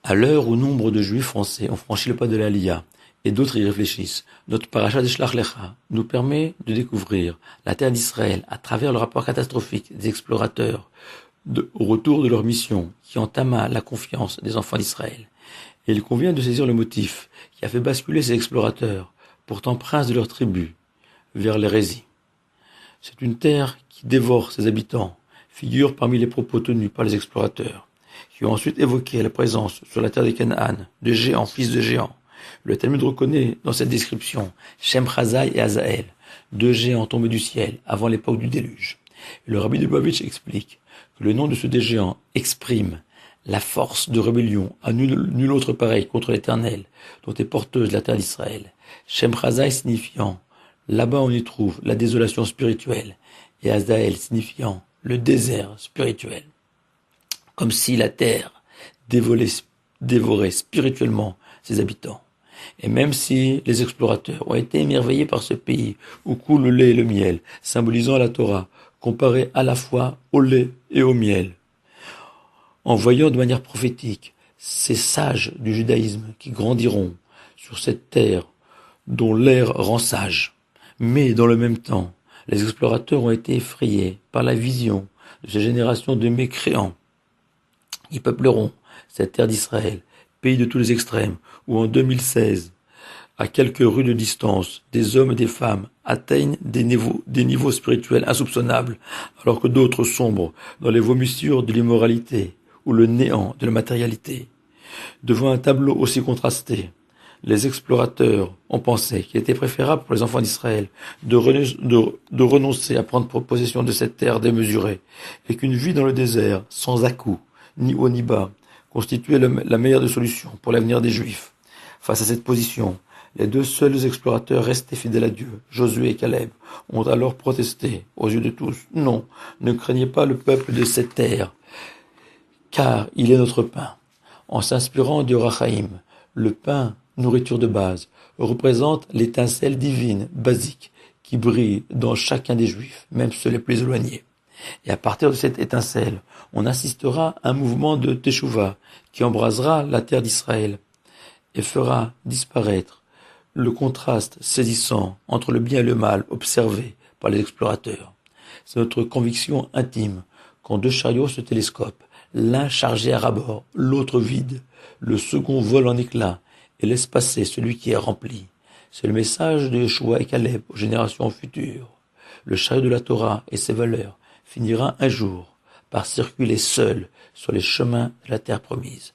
À l'heure où nombre de Juifs français ont franchi le pas de l'Aliyah, et d'autres y réfléchissent, notre paracha de Shlach Lecha nous permet de découvrir la terre d'Israël à travers le rapport catastrophique des explorateurs au retour de leur mission qui entama la confiance des enfants d'Israël. Et il convient de saisir le motif qui a fait basculer ces explorateurs, pourtant princes de leur tribu, vers l'hérésie. C'est une terre qui dévore ses habitants, figure parmi les propos tenus par les explorateurs, qui ont ensuite évoqué la présence sur la terre de Canaan de géants, fils de géants. Le Talmud reconnaît dans cette description Shem Chazai et Hazaël, deux géants tombés du ciel avant l'époque du déluge. Et le rabbi de Lubavitch explique que le nom de ces deux géants exprime la force de rébellion à nul autre pareil contre l'Éternel, dont est porteuse la terre d'Israël. Shem Chazai signifiant là-bas on y trouve la désolation spirituelle, et Hazaël signifiant le désert spirituel. Comme si la terre dévorait spirituellement ses habitants. Et même si les explorateurs ont été émerveillés par ce pays où coule le lait et le miel, symbolisant la Torah, comparée à la fois au lait et au miel, en voyant de manière prophétique ces sages du judaïsme qui grandiront sur cette terre dont l'air rend sage. Mais dans le même temps, les explorateurs ont été effrayés par la vision de ces générations de mécréants qui peupleront cette terre d'Israël, pays de tous les extrêmes, où en 2016, à quelques rues de distance, des hommes et des femmes atteignent des niveaux spirituels insoupçonnables, alors que d'autres sombrent dans les vomissures de l'immoralité ou le néant de la matérialité. Devant un tableau aussi contrasté, les explorateurs ont pensé qu'il était préférable pour les enfants d'Israël de renoncer à prendre possession de cette terre démesurée, et qu'une vie dans le désert, sans à-coups, ni haut ni bas, constituait la meilleure des solutions pour l'avenir des Juifs. Face à cette position, les deux seuls explorateurs restés fidèles à Dieu, Josué et Caleb, ont alors protesté, aux yeux de tous, « Non, ne craignez pas le peuple de cette terre, car il est notre pain. » En s'inspirant du Rachaïm, le pain, nourriture de base, représente l'étincelle divine, basique, qui brille dans chacun des Juifs, même ceux les plus éloignés. Et à partir de cette étincelle, on assistera à un mouvement de Teshuvah qui embrasera la terre d'Israël et fera disparaître le contraste saisissant entre le bien et le mal observé par les explorateurs. C'est notre conviction intime quand deux chariots se télescopent, l'un chargé à rabord, l'autre vide, le second vole en éclats et laisse passer celui qui est rempli. C'est le message de Yeshua et Caleb aux générations futures. Le chariot de la Torah et ses valeurs finira un jour par circuler seul sur les chemins de la terre promise.